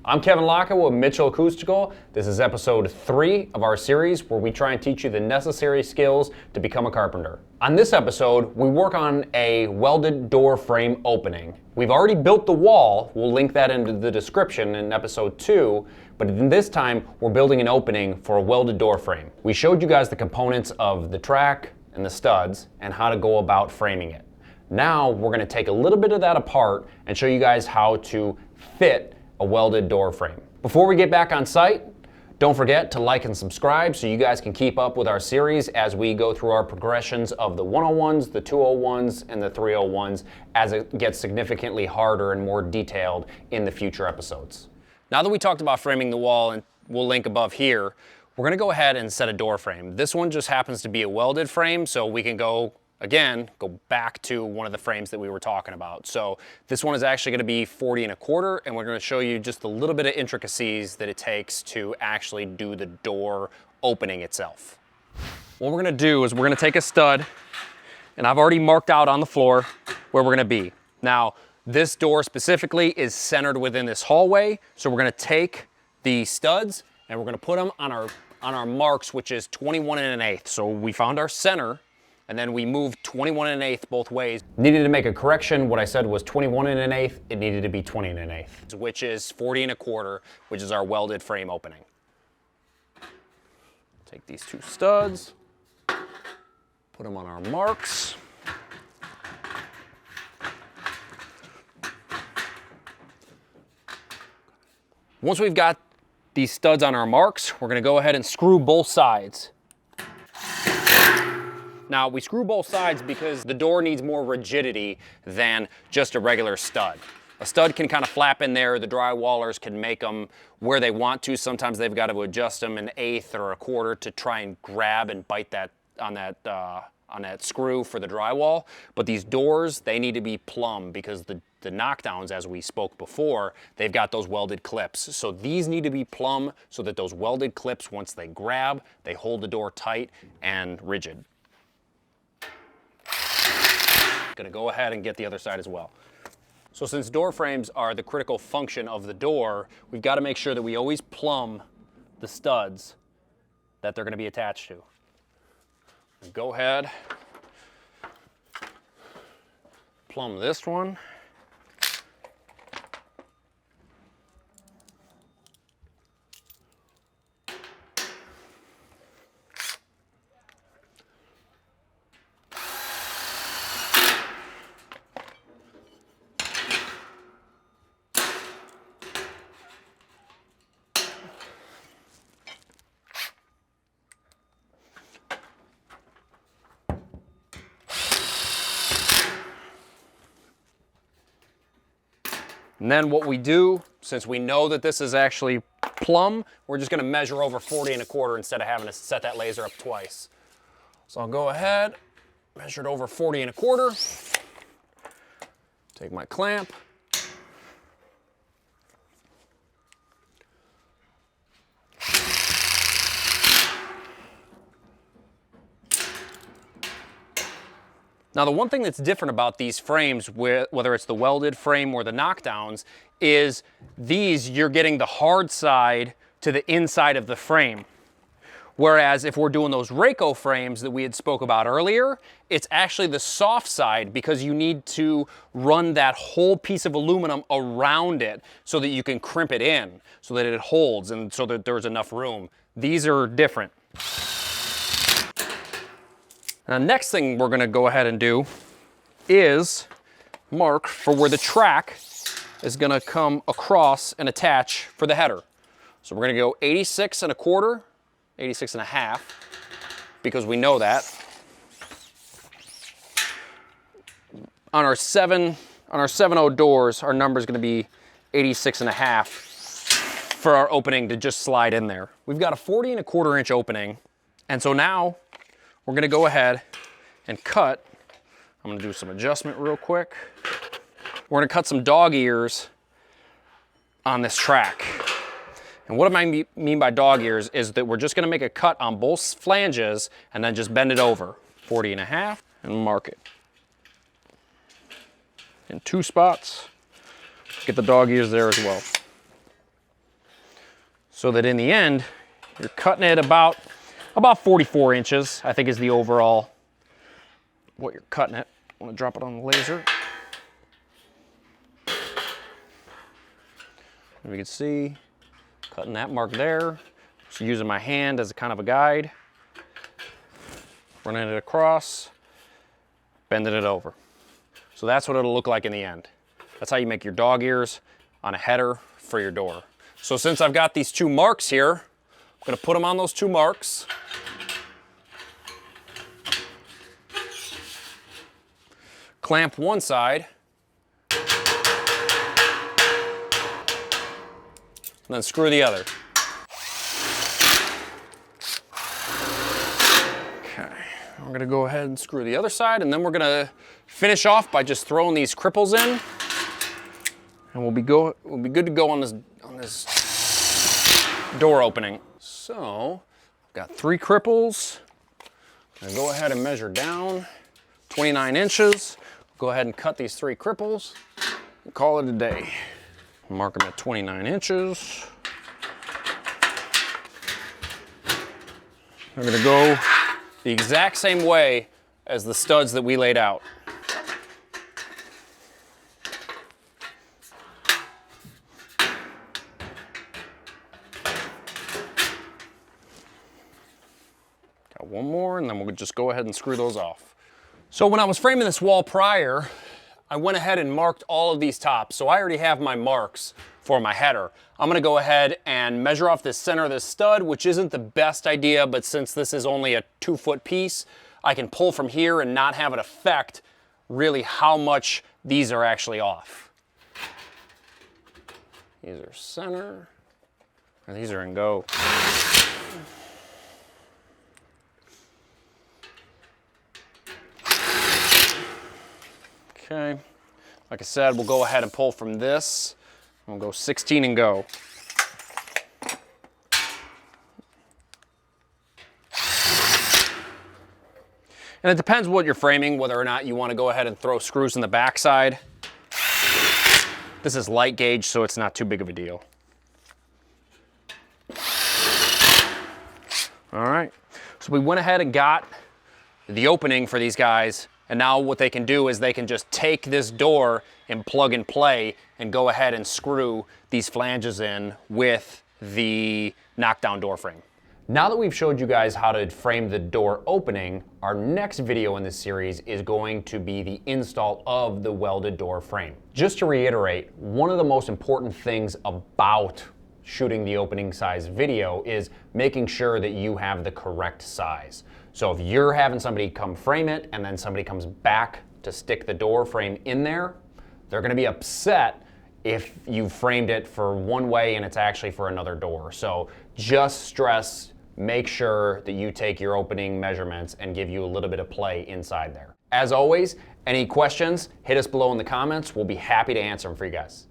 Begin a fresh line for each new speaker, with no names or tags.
I'm Kevin Locke with Mitchell Acoustical. This is episode 3 of our series where we try and teach you the necessary skills to become a carpenter. On this episode, we work on a welded door frame opening. We've already built the wall. We'll link that into the description in episode 2, but in this time, we're building an opening for a welded door frame. We showed you guys the components of the track and the studs and how to go about framing it. Now, we're gonna take a little bit of that apart and show you guys how to fit a welded door frame. Before we get back on site, don't forget to like and subscribe so you guys can keep up with our series as we go through our progressions of the 101s, the 201s, and the 301s as it gets significantly harder and more detailed in the future episodes. Now that we talked about framing the wall, and we'll link above here, we're gonna go ahead and set a door frame. This one just happens to be a welded frame, so we can go back to one of the frames that we were talking about. So this one is actually going to be 40 1/4, and we're going to show you just a little bit of intricacies that it takes to actually do the door opening itself. What we're going to do is we're going to take a stud, and I've already marked out on the floor where we're going to be. Now, this door specifically is centered within this hallway, so we're going to take the studs and we're going to put them on our marks, which is 21 1/8. So we found our center, and then we moved 21 1/8 both ways. Needed to make a correction. What I said was 21 1/8. It needed to be 20 1/8, which is 40 1/4, which is our welded frame opening. Take these two studs, put them on our marks. Once we've got these studs on our marks, we're gonna go ahead and screw both sides. Now, we screw both sides because the door needs more rigidity than just a regular stud. A stud can kind of flap in there. The drywallers can make them where they want to. Sometimes they've got to adjust them 1/8 or 1/4 to try and grab and bite that on that screw for the drywall. But these doors, they need to be plumb because the knockdowns, as we spoke before, they've got those welded clips. So these need to be plumb so that those welded clips, once they grab, they hold the door tight and rigid. Gonna go ahead and get the other side as well. So since door frames are the critical function of the door, we've got to make sure that we always plumb the studs that they're gonna be attached to. Go ahead, plumb this one. And then what we do, since we know that this is actually plumb, we're just gonna measure over 40 1/4 instead of having to set that laser up twice. So I'll go ahead, measure it over 40 1/4, take my clamp, now, the one thing that's different about these frames, whether it's the welded frame or the knockdowns, is these, you're getting the hard side to the inside of the frame. Whereas if we're doing those Rayco frames that we had spoke about earlier, it's actually the soft side because you need to run that whole piece of aluminum around it so that you can crimp it in, so that it holds and so that there's enough room. These are different. Now, next thing we're gonna go ahead and do is mark for where the track is gonna come across and attach for the header. So we're gonna go 86 1/4, 86 1/2, because we know that. On our 7.0 doors, our number is gonna be 86 1/2 for our opening to just slide in there. We've got a 40 1/4 inch opening, and so now we're gonna go ahead and cut. I'm gonna do some adjustment real quick. We're gonna cut some dog ears on this track. And what I mean by dog ears is that we're just gonna make a cut on both flanges and then just bend it over, 40 1/2, and mark it. In 2 spots, get the dog ears there as well. so that in the end, you're cutting it about 44 inches, I think is the overall, what you're cutting it. I want to drop it on the laser. And we can see, cutting that mark there. So using my hand as a kind of a guide, running it across, bending it over. So that's what it'll look like in the end. That's how you make your dog ears on a header for your door. So since I've got these 2 marks here, I'm gonna put them on those 2 marks. Clamp one side, and then screw the other. Okay, we're gonna go ahead and screw the other side, and then we're gonna finish off by just throwing these cripples in, and we'll be good to go on this door opening. So I've got 3 cripples. I'm gonna go ahead and measure down 29 inches. Go ahead and cut these 3 cripples and call it a day. Mark them at 29 inches. I'm gonna go the exact same way as the studs that we laid out. Got one more, and then we'll just go ahead and screw those off. So when I was framing this wall prior, I went ahead and marked all of these tops. So I already have my marks for my header. I'm gonna go ahead and measure off the center of this stud, which isn't the best idea, but since this is only a 2-foot piece, I can pull from here and not have it affect really how much these are actually off. These are center, and these are in go. Okay, like I said, we'll go ahead and pull from this. We'll go 16 and go. And it depends what you're framing, whether or not you want to go ahead and throw screws in the backside. This is light gauge, so it's not too big of a deal. All right, so we went ahead and got the opening for these guys. And now what they can do is they can just take this door and plug and play and go ahead and screw these flanges in with the knockdown door frame. Now that we've showed you guys how to frame the door opening, our next video in this series is going to be the install of the welded door frame. Just to reiterate, one of the most important things about shooting the opening size video is making sure that you have the correct size. So if you're having somebody come frame it and then somebody comes back to stick the door frame in there, they're gonna be upset if you framed it for one way and it's actually for another door. So just stress, make sure that you take your opening measurements and give you a little bit of play inside there. As always, any questions, hit us below in the comments. We'll be happy to answer them for you guys.